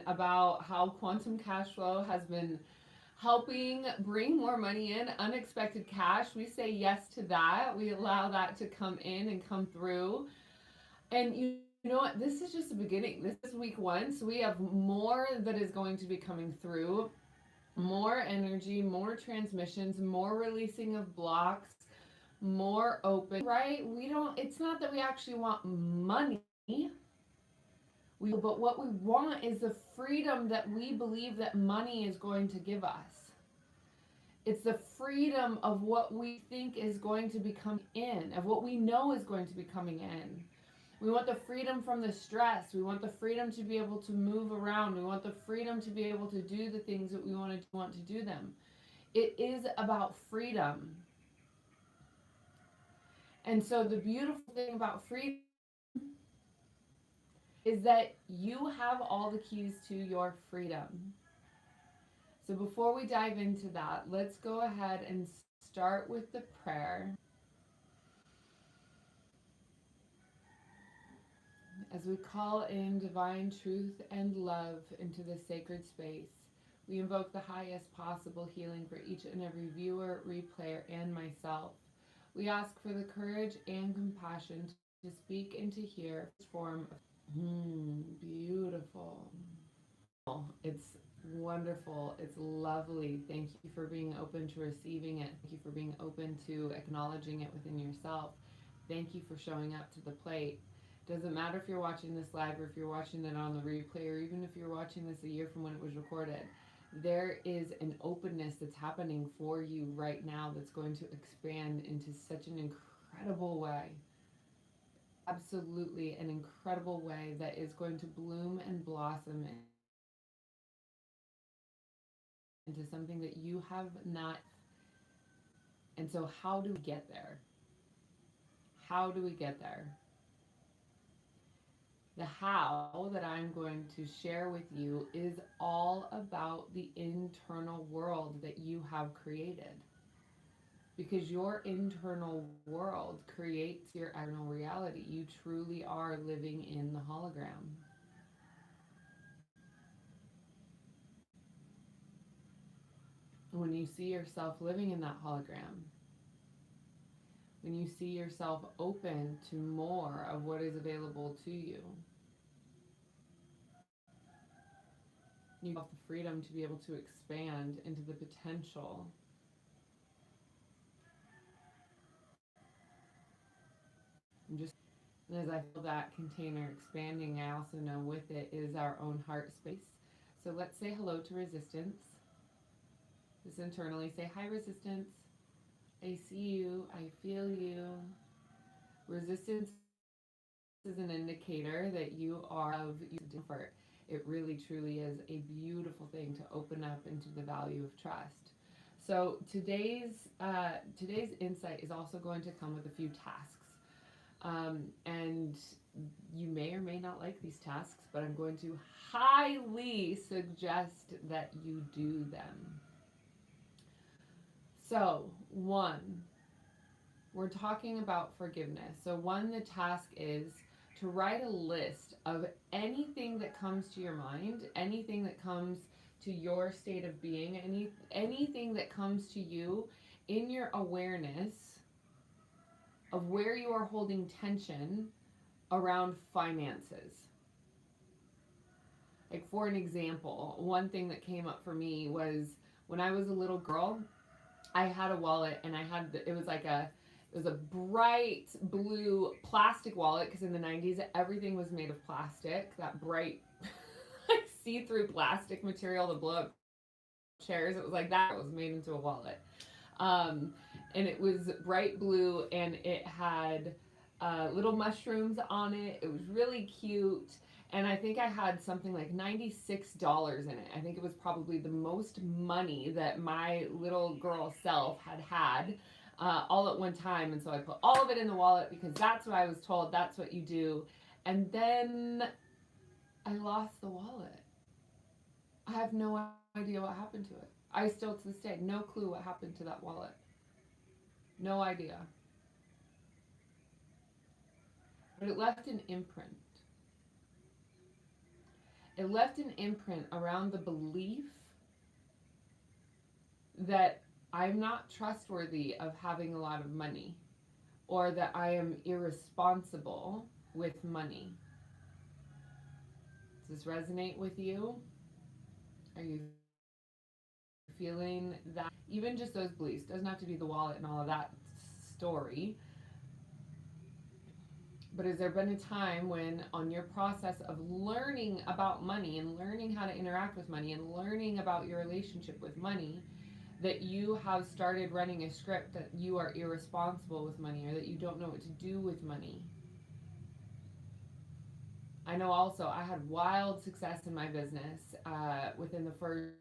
about how quantum cash flow has been helping bring more money in, unexpected cash. We say yes to that. We allow that to come in and come through. And you know what? This is just the beginning. This is week one. So we have more that is going to be coming through, more energy, more transmissions, more releasing of blocks, more open, right? We don't, it's not that we actually want money. But what we want is the freedom that we believe that money is going to give us. It's the freedom of what we think is going to be coming in, of what we know is going to be coming in. We want the freedom from the stress. We want the freedom to be able to move around. We want the freedom to be able to do the things that we want to do them. It is about freedom. And so the beautiful thing about freedom is that you have all the keys to your freedom. So before we dive into that, let's go ahead and start with the prayer. As we call in divine truth and love into the sacred space, we invoke the highest possible healing for each and every viewer, replayer, and myself. We ask for the courage and compassion to speak and to hear this form of beautiful. It's wonderful. It's lovely. Thank you for being open to receiving it. Thank you for being open to acknowledging it within yourself. Thank you for showing up to the plate. Doesn't matter if you're watching this live or if you're watching it on the replay or even if you're watching this a year from when it was recorded. There is an openness that's happening for you right now that's going to expand into such an incredible way. Absolutely an incredible way that is going to bloom and blossom into something that you have not. And so how do we get there? How do we get there? The how that I'm going to share with you is all about the internal world that you have created. Because your internal world creates your external reality. You truly are living in the hologram. When you see yourself living in that hologram, when you see yourself open to more of what is available to you, you have the freedom to be able to expand into the potential. And as I feel that container expanding, I also know with it is our own heart space. So let's say hello to resistance. Just internally say, hi, resistance. I see you. I feel you. Resistance is an indicator that you are of discomfort. It really, truly is a beautiful thing to open up into the value of trust. So today's insight is also going to come with a few tasks. And you may or may not like these tasks, but I'm going to highly suggest that you do them. So, one, we're talking about forgiveness. So one, the task is to write a list of anything that comes to your mind, anything that comes to your state of being, anything that comes to you in your awareness of where you are holding tension around finances. Like, for an example, one thing that came up for me was when I was a little girl, I had a wallet and it was a bright blue plastic wallet, because in the 90s everything was made of plastic, that bright like see-through plastic material to blow up chairs. It was like that. It was made into a wallet. And it was bright blue and it had little mushrooms on it. It was really cute. And I think I had something like $96 in it. I think it was probably the most money that my little girl self had all at one time. And so I put all of it in the wallet because that's what I was told. That's what you do. And then I lost the wallet. I have no idea what happened to it. I still to this day, no clue what happened to that wallet. No idea. But it left an imprint. it left an imprint around the belief that I'm not trustworthy of having a lot of money, or that I am irresponsible with money. Does this resonate with you? Are you feeling that? Even just those beliefs, doesn't have to be the wallet and all of that story. But has there been a time when, on your process of learning about money and learning how to interact with money and learning about your relationship with money, that you have started running a script that you are irresponsible with money, or that you don't know what to do with money? I know also I had wild success in my business within the first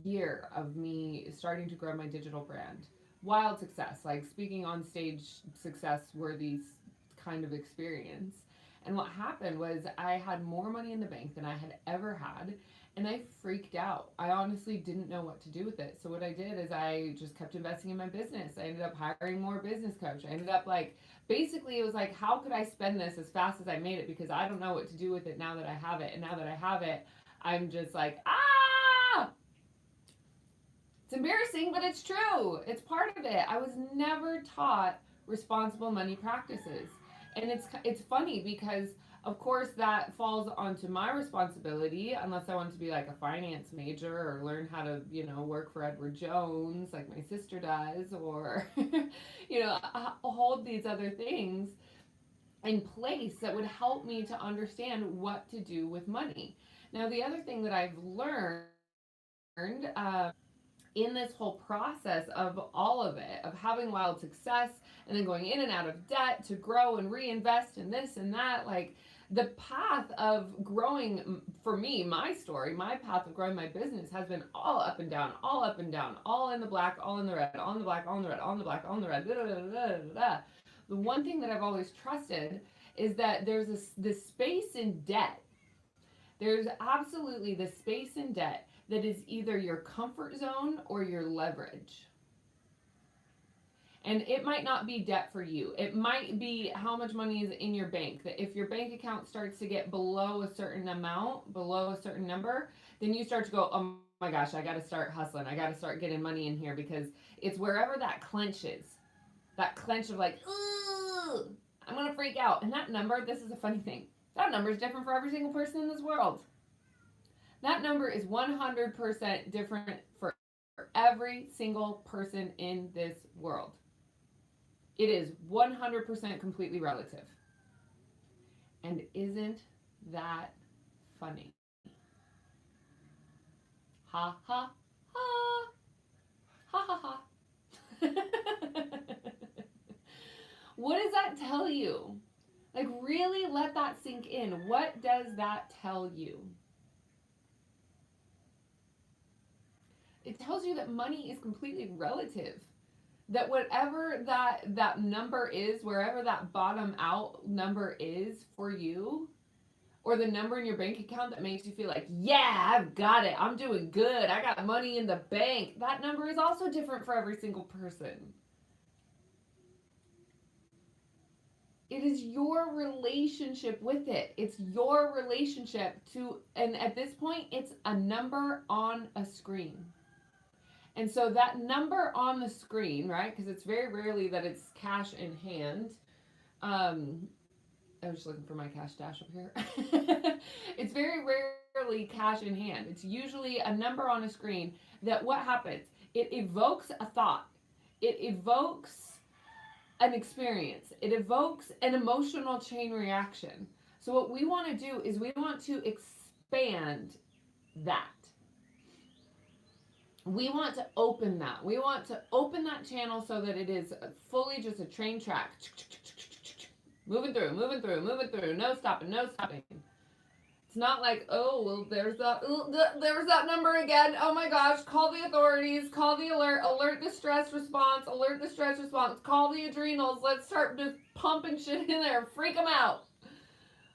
year of me starting to grow my digital brand. Wild success, like speaking on stage success worthy kind of experience. And what happened was I had more money in the bank than I had ever had, and I freaked out. I honestly didn't know what to do with it. So what I did is I just kept investing in my business. I ended up hiring more business coach. I ended up like, basically it was like, how could I spend this as fast as I made it, because I don't know what to do with it now that I have it. And now that I have it, I'm just like, it's embarrassing, but it's true. It's part of it. I was never taught responsible money practices. And it's funny because of course that falls onto my responsibility, unless I want to be like a finance major or learn how to, work for Edward Jones like my sister does, or hold these other things in place that would help me to understand what to do with money. Now, the other thing that I've learned in this whole process of all of it, of having wild success and then going in and out of debt to grow and reinvest in this and that, like the path of growing, for me, my story, my path of growing my business has been all up and down, all up and down, all in the black, all in the red, all in the black, all in the red, all in the black, all in the red. The one thing that I've always trusted is that there's this space in debt. There's absolutely this space in debt that is either your comfort zone or your leverage. And it might not be debt for you. It might be how much money is in your bank. That if your bank account starts to get below a certain amount, below a certain number, then you start to go, oh my gosh, I got to start hustling. I got to start getting money in here, because it's wherever that clench is. That clench of like, ooh, I'm going to freak out. And that number, this is a funny thing. That number is different for every single person in this world. That number is 100% different for every single person in this world. It is 100% completely relative. And isn't that funny? Ha ha ha. Ha ha ha. What does that tell you? Like, really let that sink in. What does that tell you? It tells you that money is completely relative. That whatever that number is, wherever that bottom out number is for you, or the number in your bank account that makes you feel like, yeah, I've got it, I'm doing good, I got money in the bank, that number is also different for every single person. It is your relationship with it. It's your relationship to, and at this point, it's a number on a screen. And so that number on the screen, right? Because it's very rarely that it's cash in hand. I was just looking for my cash dash up here. It's very rarely cash in hand. It's usually a number on a screen that what happens? It evokes a thought. It evokes an experience. It evokes an emotional chain reaction. So what we want to do is we want to expand that. We want to open that. We want to open that channel so that it is fully just a train track. Moving through, no stopping, no stopping. It's not like, oh, well, there's that number again. Oh my gosh, call the authorities, call the alert the stress response, call the adrenals. Let's start just pumping shit in there, freak them out.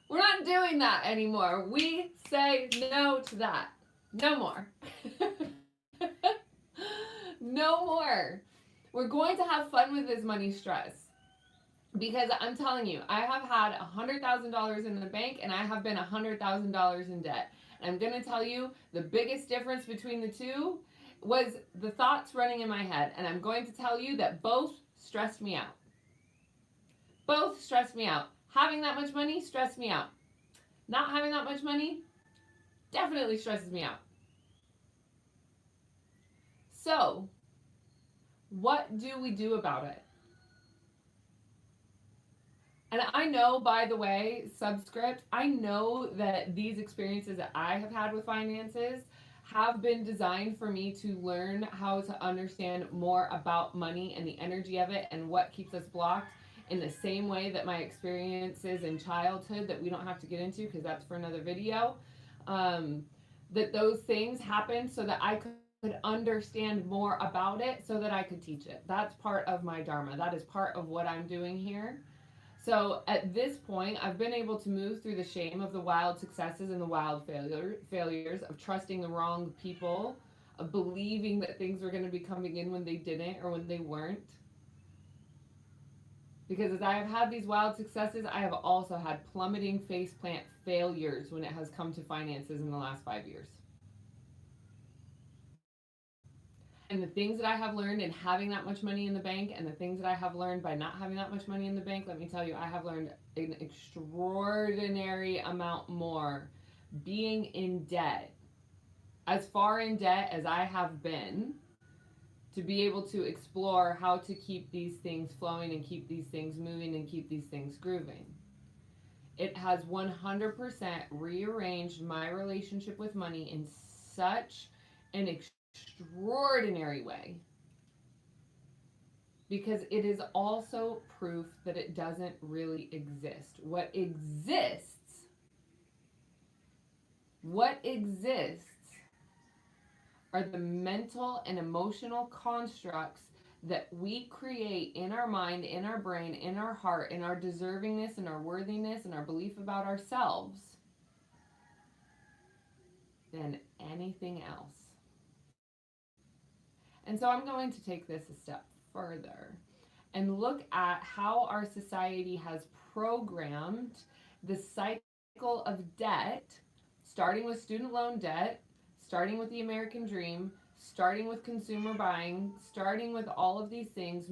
We're not doing that anymore. We say no to that. No more. No more. We're going to have fun with this money stress. Because I'm telling you, I have had $100,000 in the bank and I have been $100,000 in debt. And I'm going to tell you the biggest difference between the two was the thoughts running in my head. And I'm going to tell you that both stressed me out. Both stressed me out. Having that much money stressed me out. Not having that much money definitely stresses me out. So, what do we do about it? And I know, by the way, subscript, I know that these experiences that I have had with finances have been designed for me to learn how to understand more about money and the energy of it and what keeps us blocked, in the same way that my experiences in childhood, that we don't have to get into because that's for another video, um, that those things happened so that I could understand more about it so that I could teach it. That's part of my dharma. That is part of what I'm doing here. So at this point, I've been able to move through the shame of the wild successes and the wild failures, of trusting the wrong people, of believing that things were going to be coming in when they didn't or when they weren't. Because as I have had these wild successes, I have also had plummeting faceplant failures when it has come to finances in the last 5 years. And the things that I have learned in having that much money in the bank and the things that I have learned by not having that much money in the bank, let me tell you, I have learned an extraordinary amount more being in debt, as far in debt as I have been, to be able to explore how to keep these things flowing and keep these things moving and keep these things grooving. It has 100% rearranged my relationship with money in such an extraordinary way, because it is also proof that it doesn't really exist. What exists are the mental and emotional constructs that we create in our mind, in our brain, in our heart, in our deservingness and our worthiness and our belief about ourselves than anything else. And so I'm going to take this a step further and look at how our society has programmed the cycle of debt, starting with student loan debt, starting with the American dream, starting with consumer buying, starting with all of these things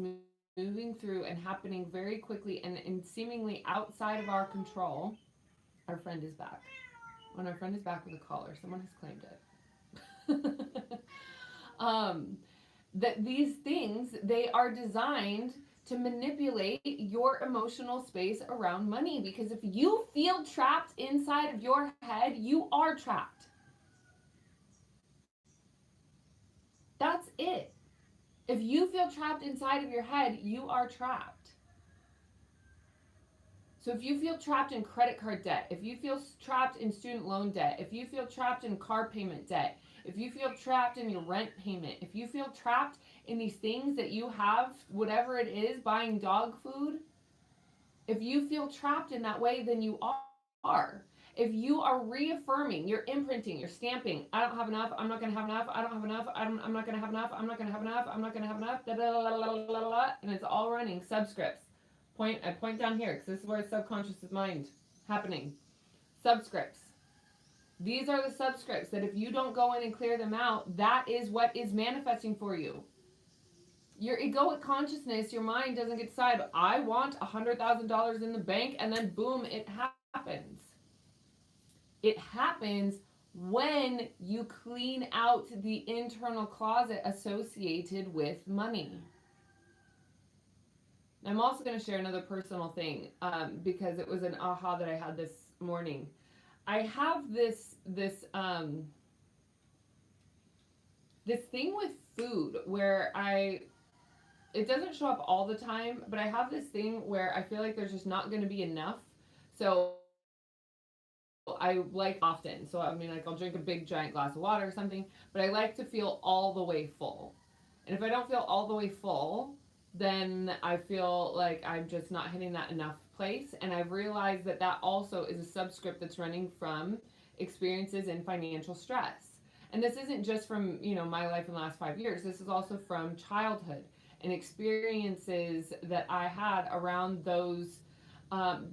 moving through and happening very quickly and seemingly outside of our control. Our friend is back. When our friend is back with a caller, someone has claimed it. That these things, they are designed to manipulate your emotional space around money, because if you feel trapped inside of your head, you are trapped. That's it. If you feel trapped inside of your head, you are trapped. So if you feel trapped in credit card debt, if you feel trapped in student loan debt, if you feel trapped in car payment debt, if you feel trapped in your rent payment, if you feel trapped in these things that you have, whatever it is, buying dog food, if you feel trapped in that way, then you are. If you are reaffirming, you're imprinting, you're stamping, I don't have enough, I'm not going to have enough, I don't have enough, I'm not going to have enough, I'm not going to have enough, I'm not going to have enough, and it's all running subscripts. I point down here because this is where subconscious mind happening. Subscripts. These are the subscripts that if you don't go in and clear them out, that is what is manifesting for you. Your egoic consciousness, your mind doesn't get to decide, I want $100,000 in the bank, and then boom, it happens. It happens when you clean out the internal closet associated with money. I'm also going to share another personal thing because it was an aha that I had this morning. I have this thing with food where it doesn't show up all the time, but I have this thing where I feel like there's just not going to be enough. So I like often. So I mean, like, I'll drink a big giant glass of water or something, but I like to feel all the way full. And if I don't feel all the way full, then I feel like I'm just not hitting that enough place. And I've realized that that also is a subscript that's running from experiences in financial stress. And this isn't just from, my life in the last 5 years. This is also from childhood. and experiences that I had around those,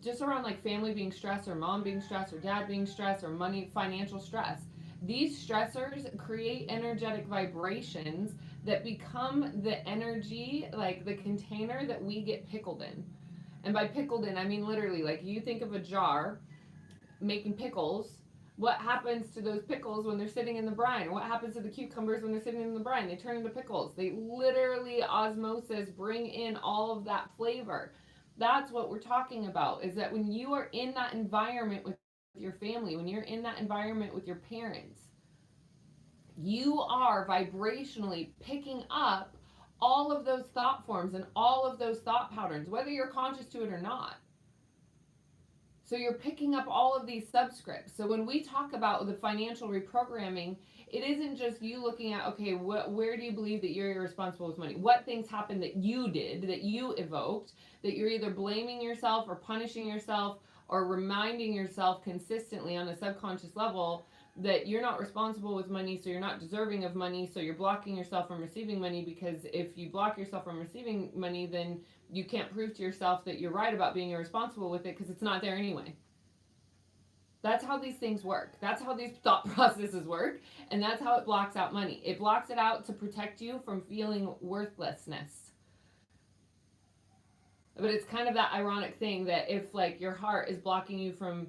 just around like family being stressed, or mom being stressed, or dad being stressed, or money, financial stress. These stressors create energetic vibrations that become the energy, like the container that we get pickled in. And by pickled in, I mean literally, like you think of a jar making pickles. What happens to those pickles when they're sitting in the brine? What happens to the cucumbers when they're sitting in the brine? They turn into pickles. They literally, osmosis, bring in all of that flavor. That's what we're talking about, is that when you are in that environment with your family, when you're in that environment with your parents, you are vibrationally picking up all of those thought forms and all of those thought patterns, whether you're conscious to it or not. So you're picking up all of these subscripts. So when we talk about the financial reprogramming, it isn't just you looking at, okay, where do you believe that you're irresponsible with money? What things happened that you did, that you evoked, that you're either blaming yourself or punishing yourself or reminding yourself consistently on a subconscious level that you're not responsible with money, so you're not deserving of money, so you're blocking yourself from receiving money, because if you block yourself from receiving money, then you can't prove to yourself that you're right about being irresponsible with it because it's not there anyway. That's how these things work. That's how these thought processes work, and that's how it blocks out money. It blocks it out to protect you from feeling worthlessness. But it's kind of that ironic thing that if like your heart is blocking you from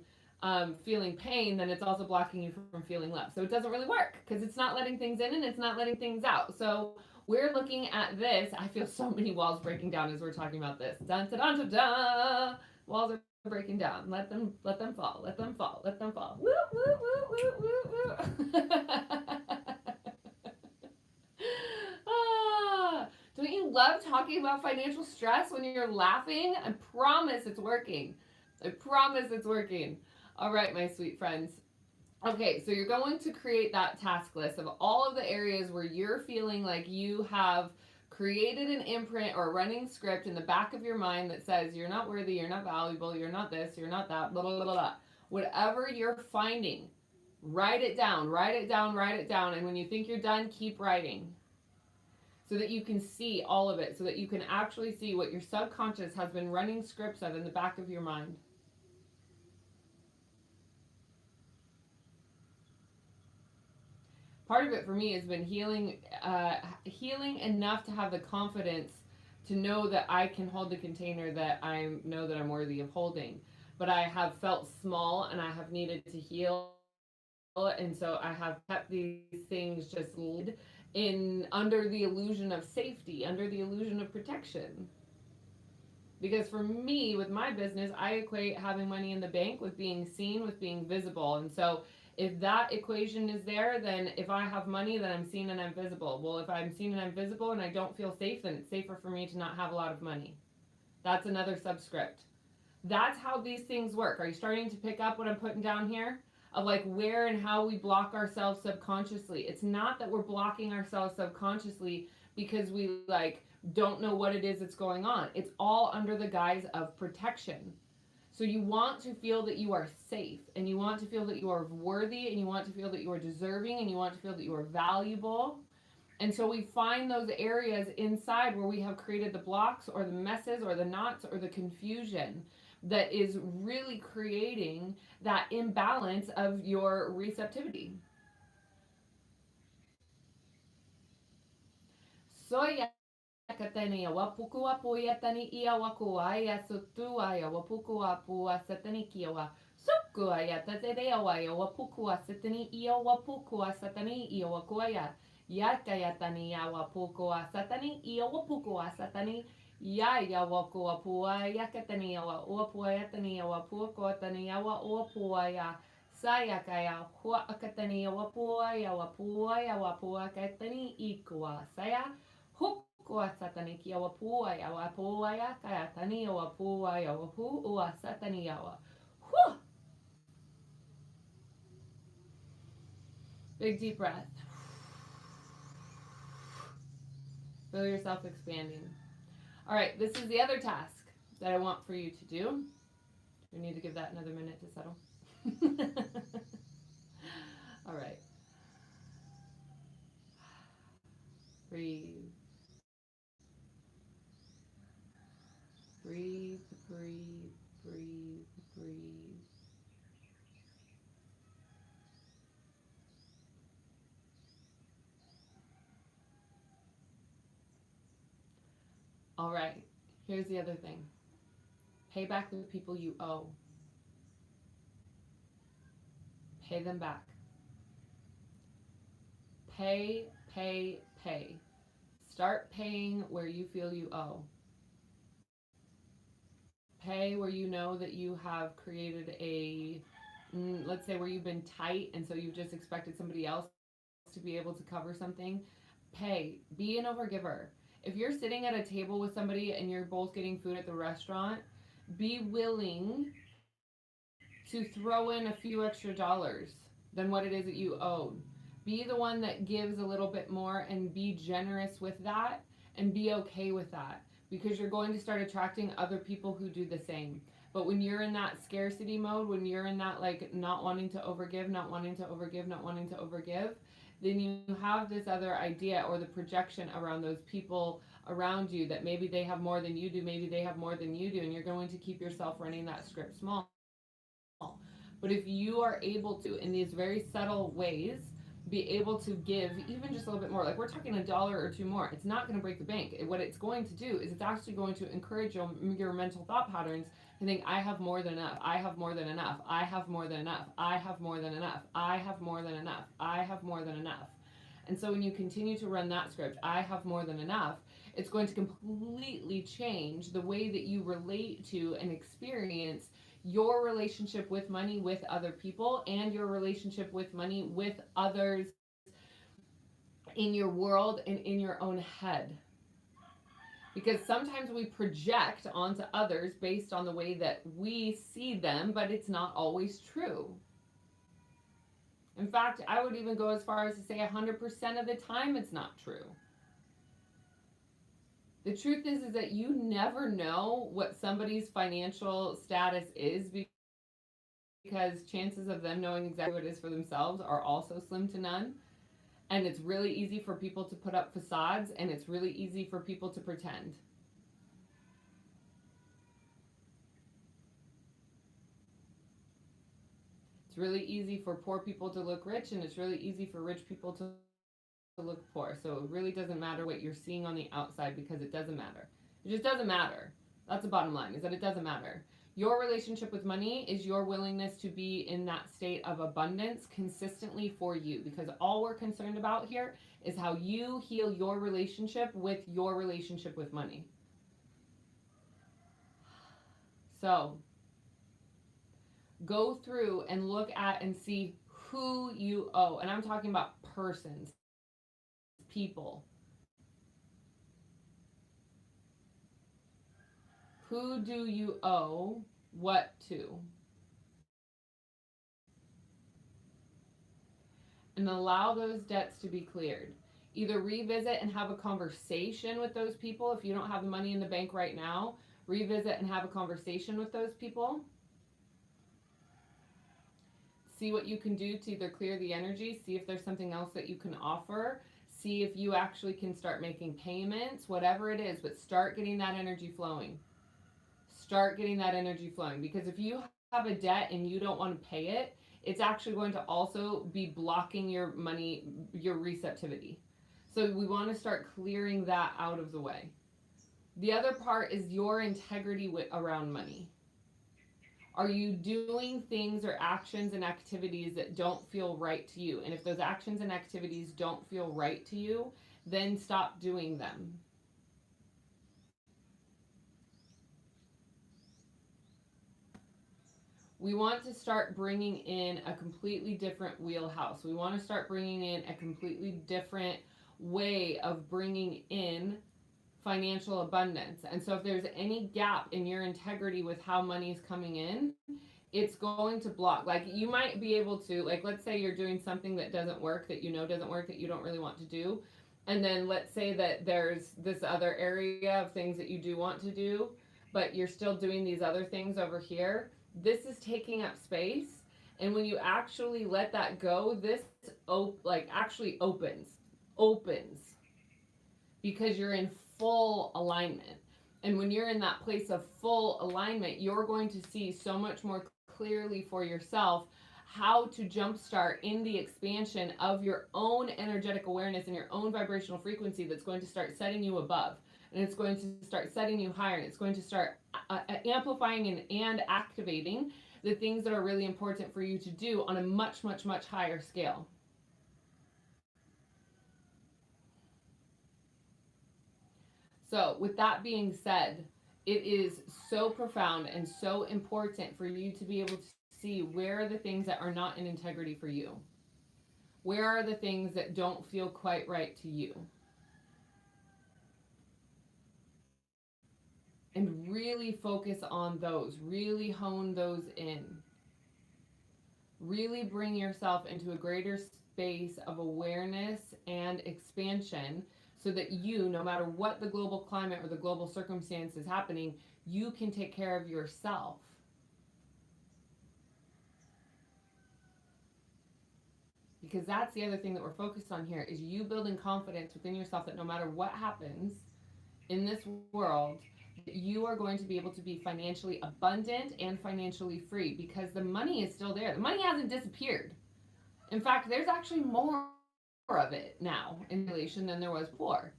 feeling pain, then it's also blocking you from feeling love. So it doesn't really work because it's not letting things in and it's not letting things out. So we're looking at this. I feel so many walls breaking down as we're talking about this. Dun, dun, dun, dun, dun. Walls are breaking down. Let them fall. Let them fall. Let them fall. Woo, woo, woo, woo, woo, woo. Ah, don't you love talking about financial stress when you're laughing? I promise it's working. I promise it's working. All right, my sweet friends. Okay, so you're going to create that task list of all of the areas where you're feeling like you have created an imprint or a running script in the back of your mind that says you're not worthy, you're not valuable, you're not this, you're not that, blah, blah, blah, blah. Whatever you're finding, write it down, write it down, write it down. And when you think you're done, keep writing so that you can see all of it, so that you can actually see what your subconscious has been running scripts of in the back of your mind. Part of it for me has been healing enough to have the confidence to know that I can hold the container that I know that I'm worthy of holding. But I have felt small and I have needed to heal, and so I have kept these things just in under the illusion of safety, under the illusion of protection. Because for me, with my business, I equate having money in the bank with being seen, with being visible. And so if that equation is there, then if I have money, then I'm seen and I'm visible. Well, if I'm seen and I'm visible and I don't feel safe, then it's safer for me to not have a lot of money. That's another subscript. That's how these things work. Are you starting to pick up what I'm putting down here? Of like where and how we block ourselves subconsciously. It's not that we're blocking ourselves subconsciously because we like don't know what it is that's going on. It's all under the guise of protection. So you want to feel that you are safe, and you want to feel that you are worthy, and you want to feel that you are deserving, and you want to feel that you are valuable. And so we find those areas inside where we have created the blocks or the messes or the knots or the confusion that is really creating that imbalance of your receptivity. Soya katani wapuku apu yatani ia waku aya sutu aya wapuku apu asatani kiawa suku aya tatere aya wapuku asatani ia wapuku asatani ia waku aya yata yatani ya wapuku asatani ia wapuku asatani ya ya waku apu aya katani ya wapu ayatani ya wapuku atani ya wapu aya saya kaya hua akatani ya wapu aya wapu akatani ikua saya hukua satani kia wapua ya wapua ya kaya tani ya wapua ya wapu ua satani ya wa. Whew. Big deep breath. Feel yourself expanding. All right, this is the other task that I want for you to do. We need to give that another minute to settle. All right. Breathe. Breathe, breathe, breathe. All right, here's the other thing. Pay back the people you owe. Pay them back. Pay, pay, pay. Start paying where you feel you owe. Pay where you know that you have created a, let's say, where you've been tight and so you've just expected somebody else to be able to cover something. Pay. Be an overgiver. If you're sitting at a table with somebody and you're both getting food at the restaurant, be willing to throw in a few extra dollars than what it is that you owed. Be the one that gives a little bit more and be generous with that and be okay with that, because you're going to start attracting other people who do the same. But when you're in that scarcity mode, when you're in that like not wanting to overgive, not wanting to overgive, not wanting to overgive, then you have this other idea or the projection around those people around you that maybe they have more than you do, maybe they have more than you do, and you're going to keep yourself running that script small. But if you are able to, in these very subtle ways, be able to give even just a little bit more, like we're talking $1 or $2 more, it's not going to break the bank. What it's going to do is it's actually going to encourage your mental thought patterns to think, I have more than enough, I have more than enough, I have more than enough, I have more than enough, I have more than enough, I have more than enough. And so when you continue to run that script, I have more than enough, it's going to completely change the way that you relate to and experience your relationship with money with other people and your relationship with money with others in your world and in your own head. Because sometimes we project onto others based on the way that we see them, but it's not always true. In fact, I would even go as far as to say 100% of the time it's not true. The truth is that you never know what somebody's financial status is, because chances of them knowing exactly what it is for themselves are also slim to none. And it's really easy for people to put up facades, and it's really easy for people to pretend. It's really easy for poor people to look rich, and it's really easy for rich people to look poor. So it really doesn't matter what you're seeing on the outside, because it doesn't matter. It just doesn't matter. That's the bottom line, is that it doesn't matter. Your relationship with money is your willingness to be in that state of abundance consistently for you, because all we're concerned about here is how you heal your relationship with money. So go through and look at and see who you owe. And I'm talking about persons, people. Who do you owe what to? And allow those debts to be cleared. Either revisit and have a conversation with those people. If you don't have the money in the bank right now, revisit and have a conversation with those people. See what you can do to either clear the energy, see if there's something else that you can offer, see if you actually can start making payments, whatever it is, but start getting that energy flowing. Start getting that energy flowing, because if you have a debt and you don't want to pay it, it's actually going to also be blocking your money, your receptivity. So we want to start clearing that out of the way. The other part is your integrity around money. Are you doing things or actions and activities that don't feel right to you? And if those actions and activities don't feel right to you, then stop doing them. We want to start bringing in a completely different wheelhouse. We want to start bringing in a completely different way of bringing in financial abundance. And so if there's any gap in your integrity with how money is coming in, it's going to block. Like you might be able to, like, let's say you're doing something that doesn't work, that you know doesn't work, that you don't really want to do. And then let's say that there's this other area of things that you do want to do, but you're still doing these other things over here. This is taking up space. And when you actually let that go, this actually opens because you're in full alignment. And when you're in that place of full alignment, you're going to see so much more clearly for yourself how to jumpstart in the expansion of your own energetic awareness and your own vibrational frequency that's going to start setting you above. And it's going to start setting you higher. And it's going to start amplifying and activating the things that are really important for you to do on a much, much, much higher scale. So, with that being said, it is so profound and so important for you to be able to see where are the things that are not in integrity for you. Where are the things that don't feel quite right to you? And really focus on those, really hone those in. Really bring yourself into a greater space of awareness and expansion so that you, no matter what the global climate or the global circumstance is happening, you can take care of yourself. Because that's the other thing that we're focused on here is you building confidence within yourself that no matter what happens in this world, you are going to be able to be financially abundant and financially free because the money is still there. The money hasn't disappeared. In fact, there's actually more of it now in relation than there was before.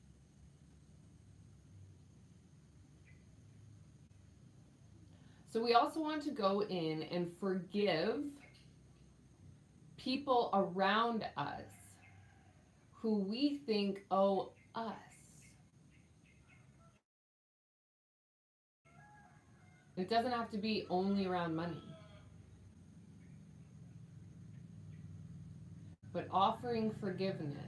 So we also want to go in and forgive people around us who we think owe us. It doesn't have to be only around money. But offering forgiveness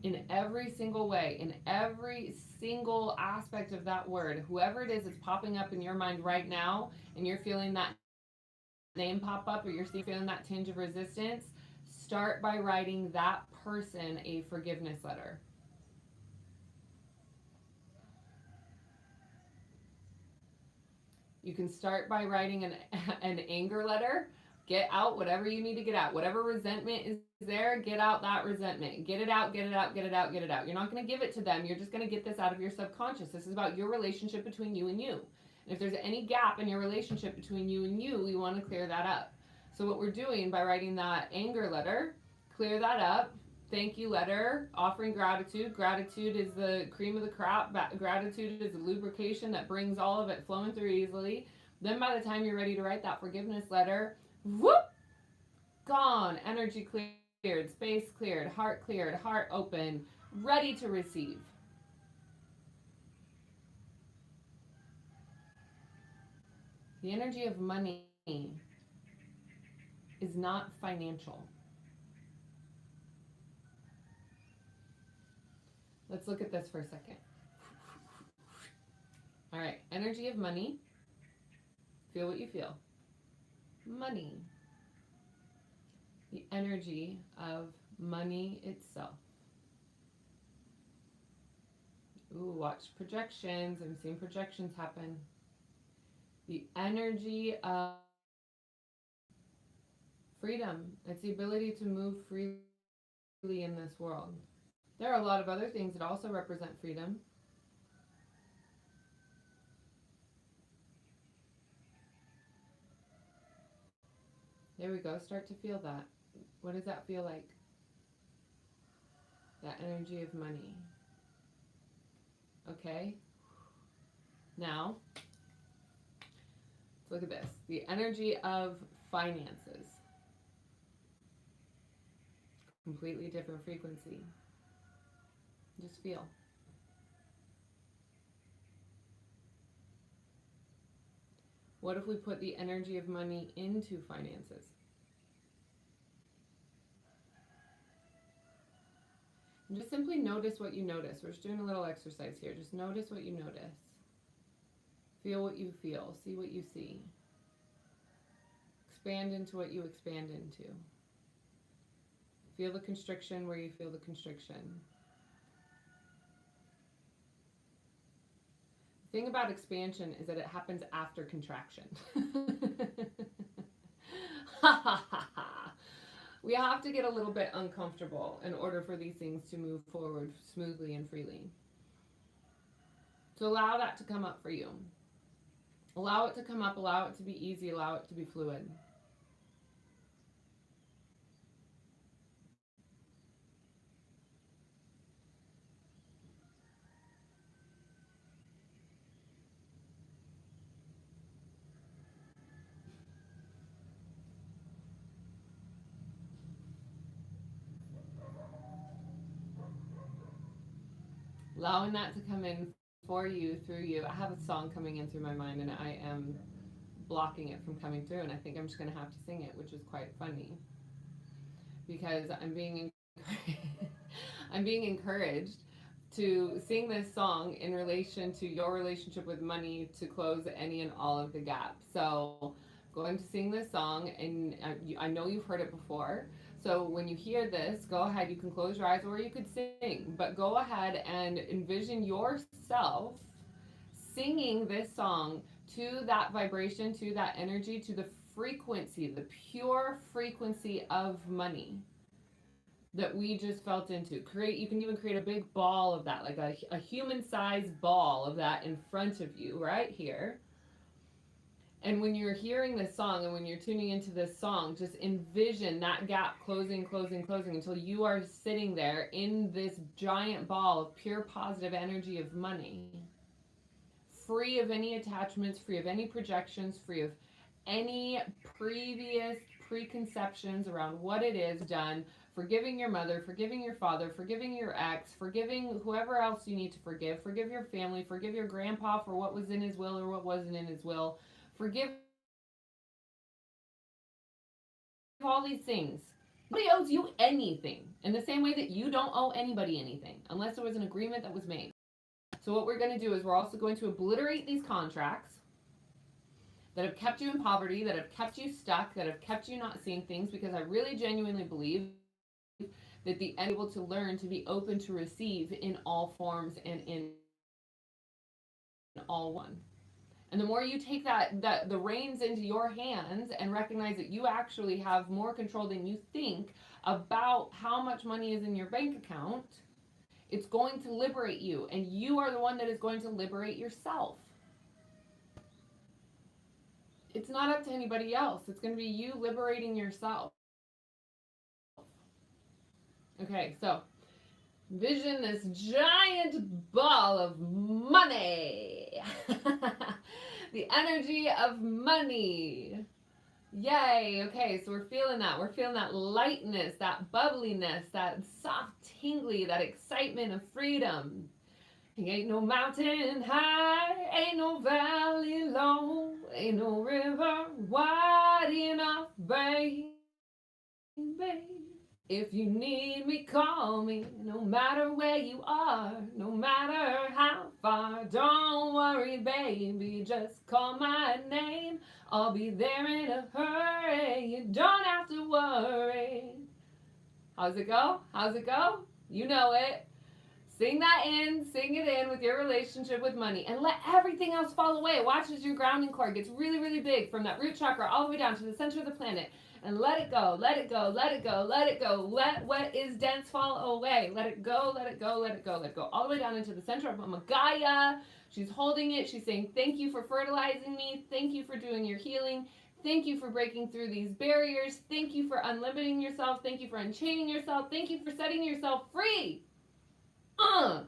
in every single way, in every single aspect of that word, whoever it is that's popping up in your mind right now, and you're feeling that name pop up or you're feeling that tinge of resistance, start by writing that person a forgiveness letter. You can start by writing an anger letter. Get out whatever you need to get out. Whatever resentment is there, get out that resentment. Get it out, get it out, get it out, get it out. You're not going to give it to them. You're just going to get this out of your subconscious. This is about your relationship between you and you. And if there's any gap in your relationship between you and you, we want to clear that up. So what we're doing by writing that anger letter, clear that up. Thank you letter, offering gratitude. Gratitude is the cream of the crop. Gratitude is the lubrication that brings all of it flowing through easily. Then by the time you're ready to write that forgiveness letter, whoop, gone. Energy cleared, space cleared, heart open, ready to receive. The energy of money is not financial. Let's look at this for a second. All right, energy of money. Feel what you feel. Money. The energy of money itself. Ooh, watch projections. I'm seeing projections happen. The energy of freedom. It's the ability to move freely in this world. There are a lot of other things that also represent freedom. There we go. Start to feel that. What does that feel like? That energy of money. Okay. Now, let's look at this. The energy of finances. Completely different frequency. Just feel. What if we put the energy of money into finances? And just simply notice what you notice. We're just doing a little exercise here. Just notice what you notice. Feel what you feel. See what you see. Expand into what you expand into. Feel the constriction where you feel the constriction. The thing about expansion is that it happens after contraction. We have to get a little bit uncomfortable in order for these things to move forward smoothly and freely. to allow that to come up for you. Allow it to come up, allow it to be easy, allow it to be fluid. Allowing that to come in for you, through you. I have a song coming in through my mind and I am blocking it from coming through, and I think I'm just going to have to sing it, which is quite funny because I'm being encouraged to sing this song in relation to your relationship with money to close any and all of the gaps. So, going to sing this song, and I know you've heard it before. So when you hear this, go ahead. You can close your eyes or you could sing, but go ahead and envision yourself singing this song to that vibration, to that energy, to the frequency, the pure frequency of money that we just felt into. You can even create a big ball of that, like a human-sized ball of that in front of you right here. And when you're hearing this song and when you're tuning into this song, just envision that gap closing, closing, closing until you are sitting there in this giant ball of pure positive energy of money, free of any attachments, free of any projections, free of any previous preconceptions around what it is done, forgiving your mother, forgiving your father, forgiving your ex, forgiving whoever else you need to forgive your family, forgive your grandpa for what was in his will or what wasn't in his will. Forgive all these things. Nobody owes you anything in the same way that you don't owe anybody anything unless there was an agreement that was made. So what we're going to do is we're also going to obliterate these contracts that have kept you in poverty, that have kept you stuck, that have kept you not seeing things, because I really genuinely believe that the able to learn to be open to receive in all forms and in all one. And the more you take the reins into your hands and recognize that you actually have more control than you think about how much money is in your bank account, it's going to liberate you. And you are the one that is going to liberate yourself. It's not up to anybody else. It's going to be you liberating yourself. Okay, so vision this giant ball of money. The energy of money. Yay. Okay, so we're feeling that. We're feeling that lightness, that bubbliness, that soft tingly, that excitement of freedom. Ain't no mountain high, ain't no valley low, ain't no river wide enough, baby. If you need me, call me, no matter where you are, no matter how far. Don't worry, baby, just call my name. I'll be there in a hurry, you don't have to worry. How's it go? How's it go? You know it. Sing that in, sing it in with your relationship with money, and let everything else fall away. Watch as your grounding cord gets really, really big from that root chakra all the way down to the center of the planet. And let it go, let it go, let it go, let it go. Let what is dense fall away. Let it go, let it go, let it go, let it go. All the way down into the center of Mama Gaia. She's holding it. She's saying, thank you for fertilizing me. Thank you for doing your healing. Thank you for breaking through these barriers. Thank you for unlimiting yourself. Thank you for unchaining yourself. Thank you for setting yourself free. How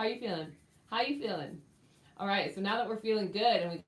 you feeling? How you feeling? All right, so now that we're feeling good and we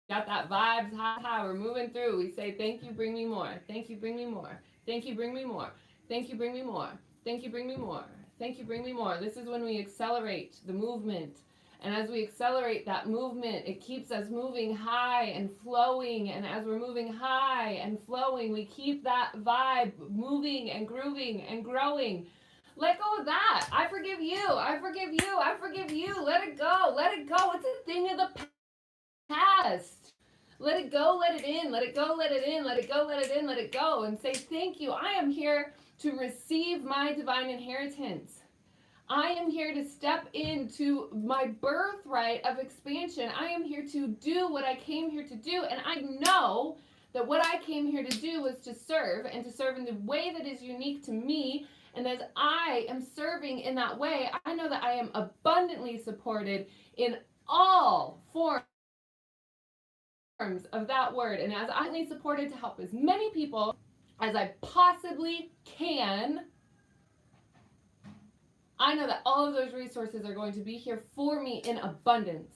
got that vibes high, we're moving through. We say, thank you, bring me more. Thank you, bring me more. Thank you, bring me more. Thank you, bring me more. Thank you, bring me more. Thank you, bring me more. This is when we accelerate the movement. And as we accelerate that movement, it keeps us moving high and flowing. And as we're moving high and flowing, we keep that vibe moving and grooving and growing. Let go of that. I forgive you. I forgive you. I forgive you. Let it go. Let it go. It's a thing of the past. Let it go. Let it in. Let it go. Let it in. Let it go. Let it in. Let it go. And say, thank you. I am here to receive my divine inheritance. I am here to step into my birthright of expansion. I am here to do what I came here to do. And I know that what I came here to do was to serve, and to serve in the way that is unique to me And as I am serving in that way, I know that I am abundantly supported in all forms of that word. And as I'm abundantly supported to help as many people as I possibly can, I know that all of those resources are going to be here for me in abundance.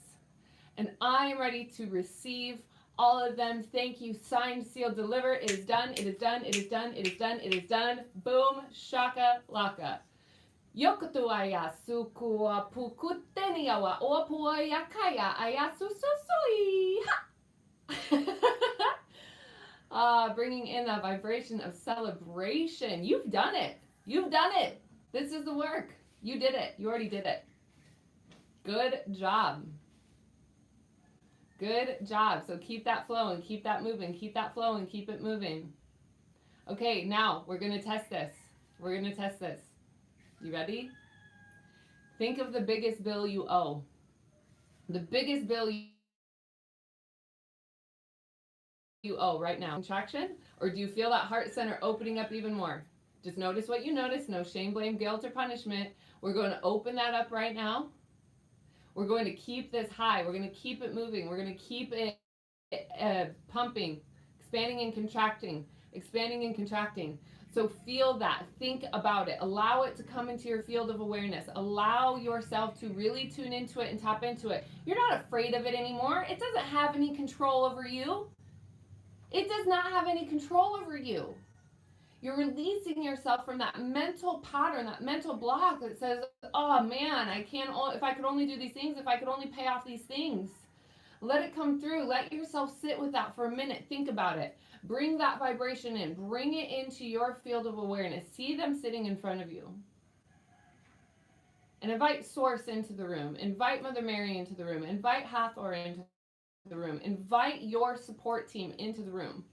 And I am ready to receive all of them. Thank you. Signed, sealed, deliver. It is done. It is done. It is done. It is done. It is done. Boom. Shaka laka. Yokotuaya sukua pukutenia wa opua yakaya ayasu susui. Bringing in that vibration of celebration. You've done it. You've done it. This is the work. You did it. You already did it. Good job. Good job. So keep that flowing, keep that moving, keep that flowing, keep it moving. Okay, now we're going to test this. We're going to test this. You ready? Think of the biggest bill you owe. The biggest bill you owe right now. Contraction? Or do you feel that heart center opening up even more? Just notice what you notice. No shame, blame, guilt, or punishment. We're going to open that up right now. We're going to keep this high. We're going to keep it moving. We're going to keep it pumping, expanding and contracting, expanding and contracting. So feel that. Think about it. Allow it to come into your field of awareness. Allow yourself to really tune into it and tap into it. You're not afraid of it anymore. It doesn't have any control over you. It does not have any control over you. You're releasing yourself from that mental pattern, that mental block that says, oh man, I can't, if I could only do these things, if I could only pay off these things. Let it come through. Let yourself sit with that for a minute. Think about it. Bring that vibration in. Bring it into your field of awareness. See them sitting in front of you. And invite Source into the room. Invite Mother Mary into the room. Invite Hathor into the room. Invite your support team into the room.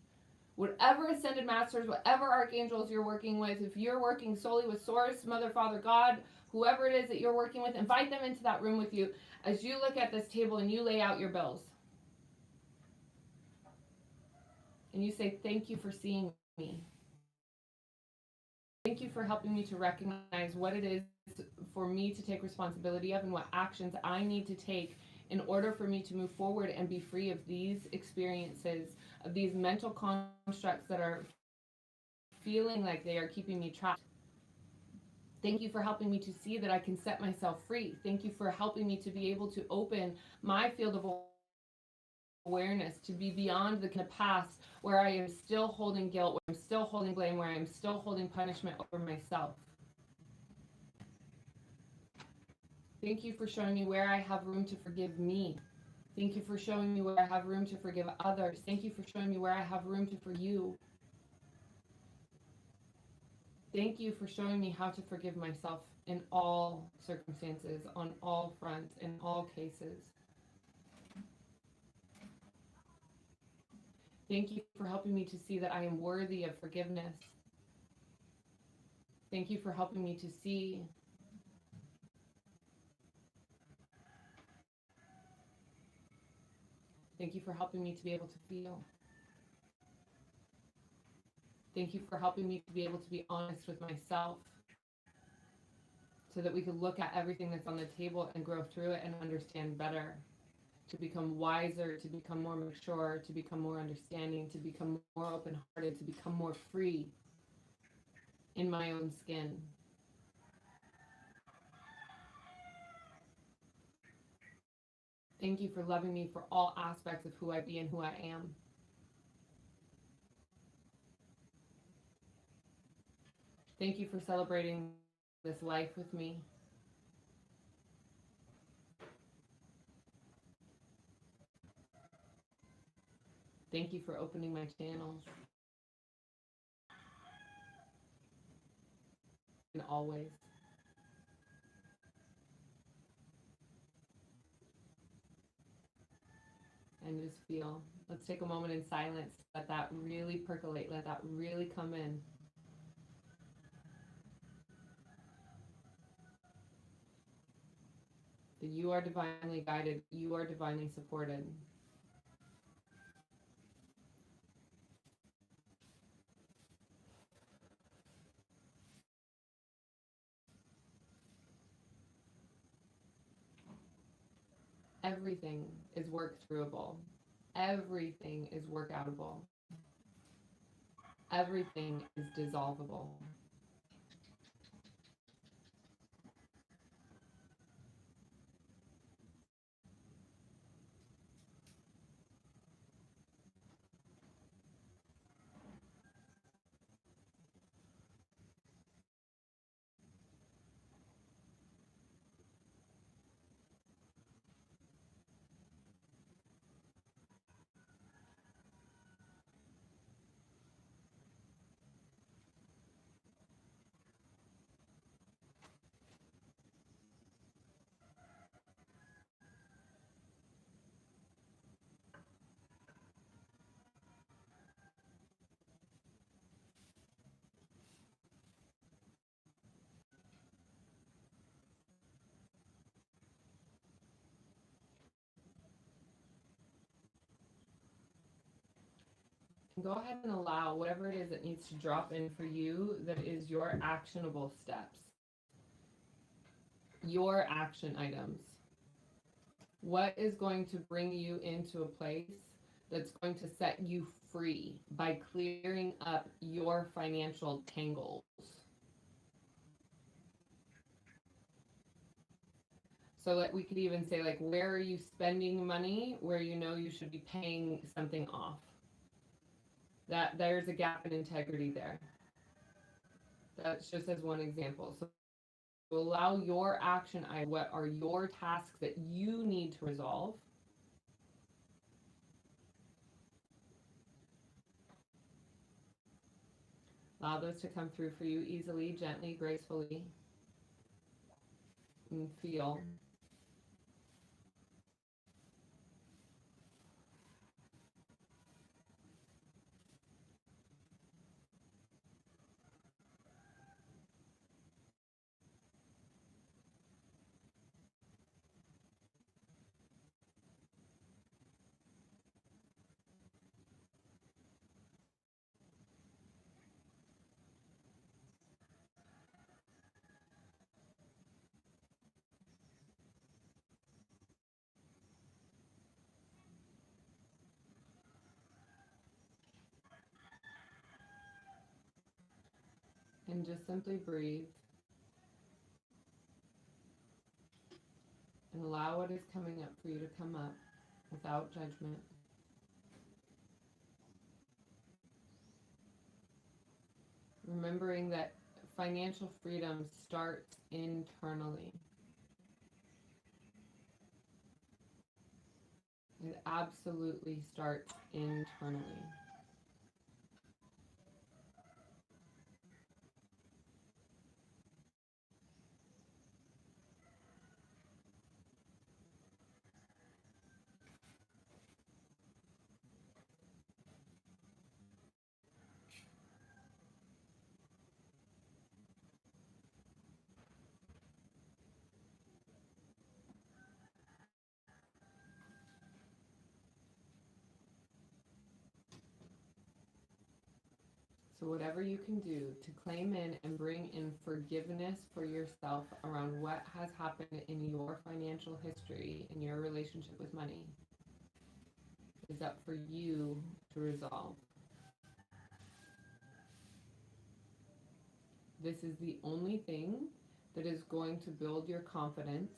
Whatever ascended masters, whatever archangels you're working with, if you're working solely with Source, Mother, Father, God, whoever it is that you're working with, invite them into that room with you as you look at this table and you lay out your bills. And you say, thank you for seeing me. Thank you for helping me to recognize what it is for me to take responsibility of and what actions I need to take in order for me to move forward and be free of these experiences, of these mental constructs that are feeling like they are keeping me trapped. Thank you for helping me to see that I can set myself free. Thank you for helping me to be able to open my field of awareness, to be beyond the past where I am still holding guilt, where I'm still holding blame, where I'm still holding punishment over myself. Thank you for showing me where I have room to forgive me. Thank you for showing me where I have room to forgive others. Thank you for showing me where I have room to forgive you. Thank you for showing me how to forgive myself in all circumstances, on all fronts, in all cases. Thank you for helping me to see that I am worthy of forgiveness. Thank you for helping me to see Thank you for helping me to be able to feel. Thank you for helping me to be able to be honest with myself so that we could look at everything that's on the table and grow through it and understand better, to become wiser, to become more mature, to become more understanding, to become more open-hearted, to become more free in my own skin. Thank you for loving me for all aspects of who I be and who I am. Thank you for celebrating this life with me. Thank you for opening my channels. And always. And just feel. Let's take a moment in silence. Let that really percolate. Let that really come in. That you are divinely guided. You are divinely supported. Everything is work throughable. Everything is work outable. Everything is dissolvable. And go ahead and allow whatever it is that needs to drop in for you that is your actionable steps, your action items. What is going to bring you into a place that's going to set you free by clearing up your financial tangles? So that we could even say, like, where are you spending money where you know you should be paying something off? That there's a gap in integrity there. That's just as one example. So allow your action item. What are your tasks that you need to resolve? Allow those to come through for you easily, gently, gracefully, and feel. And just simply breathe and allow what is coming up for you to come up without judgment. Remembering that financial freedom starts internally. It absolutely starts internally. So, whatever you can do to claim in and bring in forgiveness for yourself around what has happened in your financial history, in your relationship with money, is up for you to resolve. This is the only thing that is going to build your confidence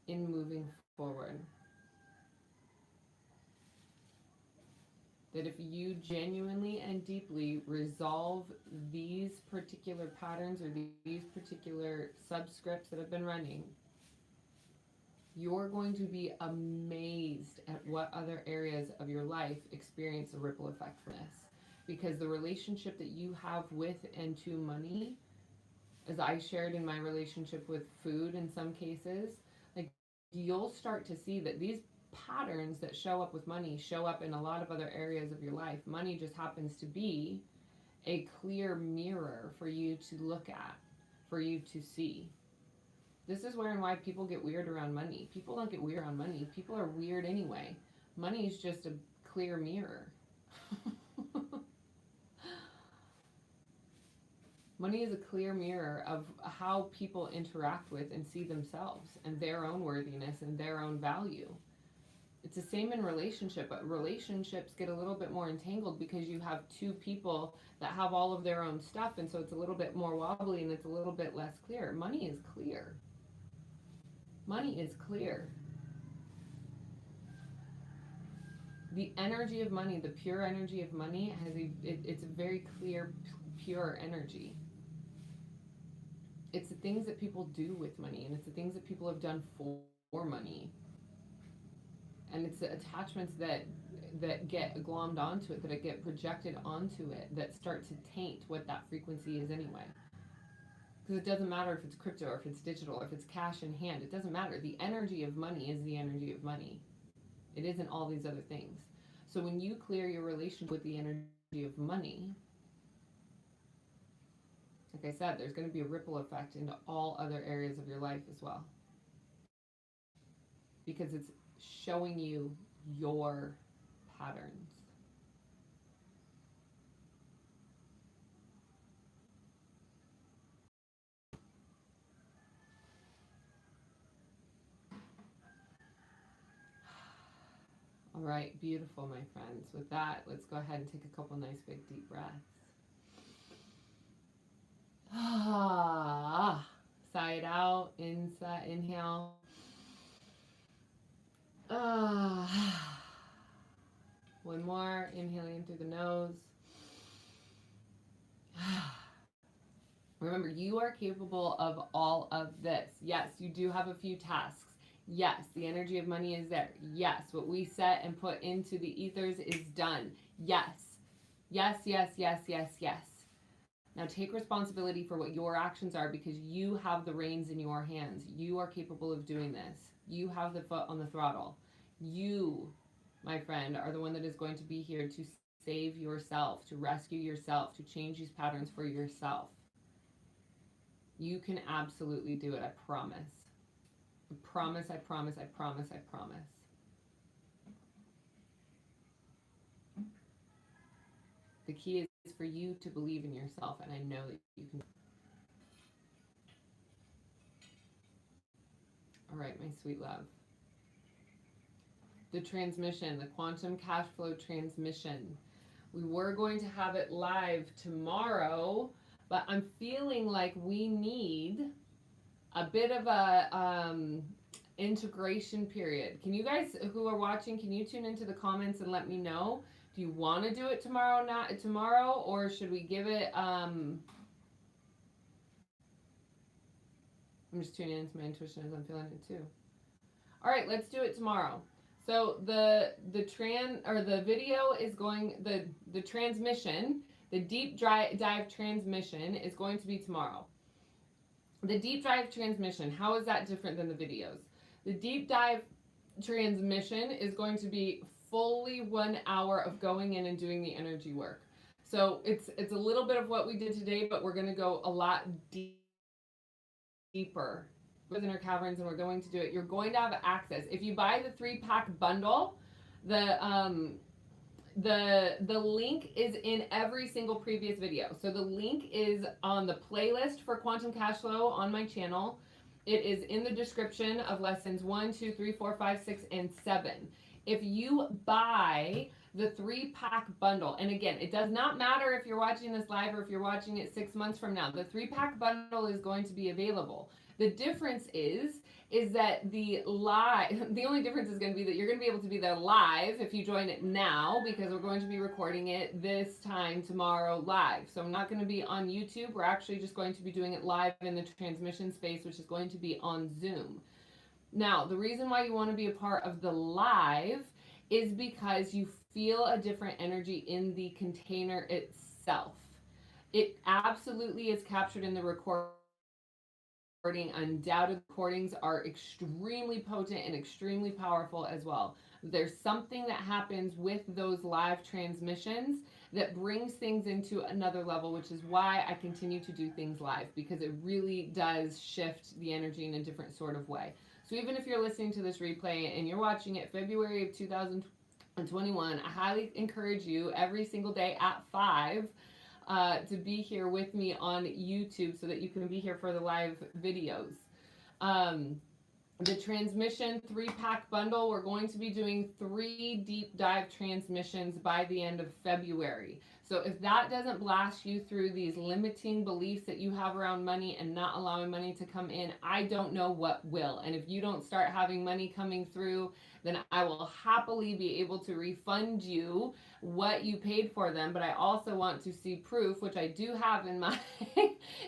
in moving forward. That if you genuinely and deeply resolve these particular patterns or these particular subscripts that have been running, you're going to be amazed at what other areas of your life experience a ripple effect from this. Because the relationship that you have with and to money, as I shared in my relationship with food in some cases, like, you'll start to see that these patterns that show up with money show up in a lot of other areas of your life. Money just happens to be a clear mirror for you to look at, for you to see. This is where and why people get weird around money. People don't get weird on money. People are weird anyway. Money is just a clear mirror. Money is a clear mirror of how people interact with and see themselves and their own worthiness and their own value. It's the same in relationship, but relationships get a little bit more entangled because you have two people that have all of their own stuff, and so it's a little bit more wobbly and it's a little bit less clear. Money is clear. Money is clear. The energy of money, the pure energy of money, it's a very clear, pure energy. It's the things that people do with money, and it's the things that people have done for money. And it's the attachments that get glommed onto it, that get projected onto it, that start to taint what that frequency is anyway. Because it doesn't matter if it's crypto or if it's digital or if it's cash in hand. It doesn't matter. The energy of money is the energy of money. It isn't all these other things. So when you clear your relationship with the energy of money, like I said, there's going to be a ripple effect into all other areas of your life as well. Because it's showing you your patterns. All right, beautiful, my friends. With that, let's go ahead and take a couple nice big deep breaths. Sigh it out, inhale. One more, inhaling through the nose. Remember, you are capable of all of this. Yes, you do have a few tasks. Yes, the energy of money is there. Yes, what we set and put into the ethers is done. Yes, yes, yes, yes, yes, yes. Now take responsibility for what your actions are, because you have the reins in your hands. You are capable of doing this. You have the foot on the throttle. You, my friend, are the one that is going to be here to save yourself, to rescue yourself, to change these patterns for yourself. You can absolutely do it, I promise. I promise, I promise, I promise, I promise. The key is for you to believe in yourself, and I know that you can. All right, my sweet love. The transmission, the quantum cash flow transmission. We were going to have it live tomorrow, but I'm feeling like we need a bit of a integration period. Can you guys who are watching, can you tune into the comments and let me know? Do you want to do it tomorrow, or should we give it, I'm just tuning into my intuition as I'm feeling it too. All right, let's do it tomorrow. So the video is going, the transmission, the deep dive transmission is going to be tomorrow. The deep dive transmission, how is that different than the videos? The deep dive transmission is going to be fully 1 hour of going in and doing the energy work. So it's a little bit of what we did today, but we're going to go a lot deeper within our caverns, and we're going to do it. You're going to have access. If you buy the 3-pack bundle, the link is in every single previous video. So the link is on the playlist for Quantum Cash Flow on my channel. It is in the description of lessons 1, 2, 3, 4, 5, 6, and 7. If you buy the 3-pack bundle, and again, it does not matter if you're watching this live or if you're watching it 6 months from now, the 3-pack bundle is going to be available. The difference is that the only difference is going to be that you're going to be able to be there live if you join it now, because we're going to be recording it this time tomorrow live. So I'm not going to be on YouTube. We're actually just going to be doing it live in the transmission space, which is going to be on Zoom. Now, the reason why you want to be a part of the live is because you feel a different energy in the container itself. It absolutely is captured in the recording. Undoubted recordings are extremely potent and extremely powerful as well. There's something that happens with those live transmissions that brings things into another level, which is why I continue to do things live, because it really does shift the energy in a different sort of way. So even if you're listening to this replay and you're watching it February of 2021, I highly encourage you every single day at 5 to be here with me on YouTube so that you can be here for the live videos. Um, the transmission 3-pack bundle, we're going to be doing 3 deep dive transmissions by the end of February. So if that doesn't blast you through these limiting beliefs that you have around money and not allowing money to come in, I don't know what will. And if you don't start having money coming through, then I will happily be able to refund you what you paid for them. But I also want to see proof, which I do have in my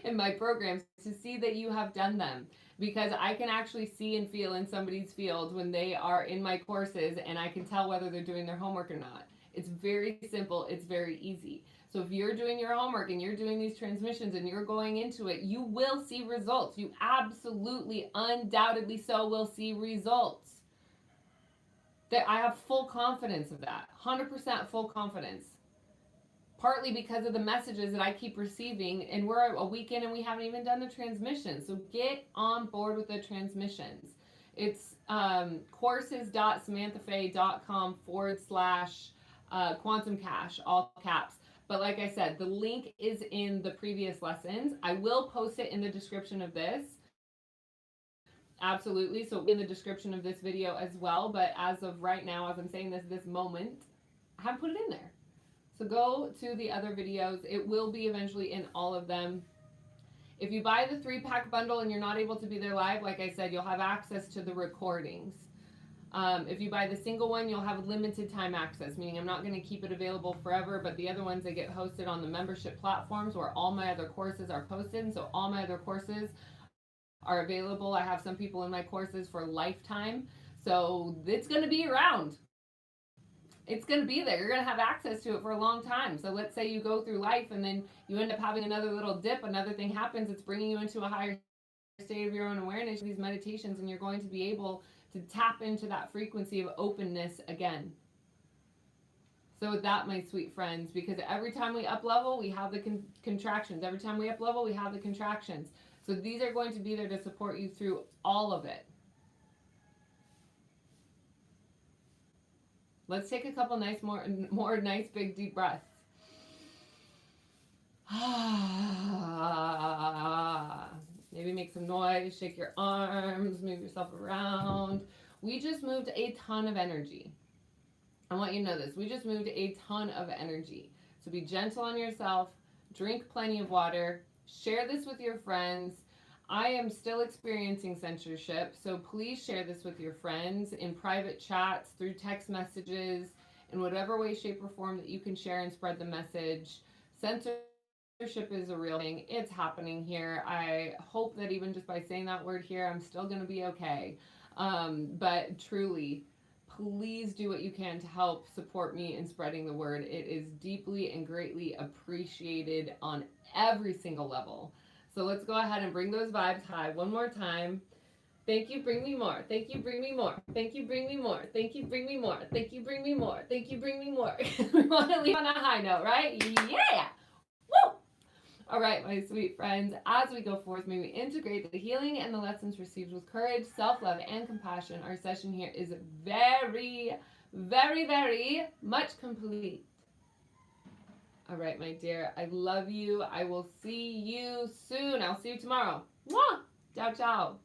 in my programs, to see that you have done them, because I can actually see and feel in somebody's field when they are in my courses, and I can tell whether they're doing their homework or not. It's very simple. It's very easy. So if you're doing your homework and you're doing these transmissions and you're going into it, you will see results. You absolutely, undoubtedly so will see results. That I have full confidence of that. 100% full confidence. Partly because of the messages that I keep receiving, and we're a week in and we haven't even done the transmission. So get on board with the transmissions. It's courses.samanthafaye.com/quantum cash, all caps. But like I said, the link is in the previous lessons. I will post it in the description of this. Absolutely. So in the description of this video as well. But as of right now, as I'm saying this moment, I haven't put it in there. So go to the other videos. It will be eventually in all of them. If you buy the 3-pack bundle and you're not able to be there live, like I said, you'll have access to the recordings. If you buy the single one, you'll have limited time access, meaning I'm not going to keep it available forever, but the other ones, they get hosted on the membership platforms where all my other courses are posted. So all my other courses are available. I have some people in my courses for lifetime. So it's going to be around. It's going to be there. You're going to have access to it for a long time. So let's say you go through life and then you end up having another little dip, another thing happens, it's bringing you into a higher state of your own awareness, these meditations, and you're going to be able to tap into that frequency of openness again. So with that, my sweet friends, because every time we up level, we have the contractions. Every time we up level, we have the contractions. So these are going to be there to support you through all of it. Let's take a couple nice, more nice, big, deep breaths. Maybe make some noise, shake your arms, move yourself around. We just moved a ton of energy. I want you to know this. We just moved a ton of energy. So be gentle on yourself, drink plenty of water, share this with your friends. I am still experiencing censorship, so please share this with your friends in private chats, through text messages, in whatever way, shape, or form that you can share and spread the message. Censorship is a real thing. It's happening here. I hope that even just by saying that word here, I'm still going to be okay. But truly, please do what you can to help support me in spreading the word. It is deeply and greatly appreciated on every single level. So let's go ahead and bring those vibes high one more time. Thank you, bring me more. Thank you, bring me more. Thank you, bring me more. Thank you, bring me more. Thank you, bring me more. Thank you, bring me more. We want to leave on a high note, right? Yeah! Woo! All right, my sweet friends, as we go forth, may we integrate the healing and the lessons received with courage, self-love, and compassion. Our session here is very, very, very much complete. All right, my dear, I love you. I will see you soon. I'll see you tomorrow. Mwah! Ciao, ciao.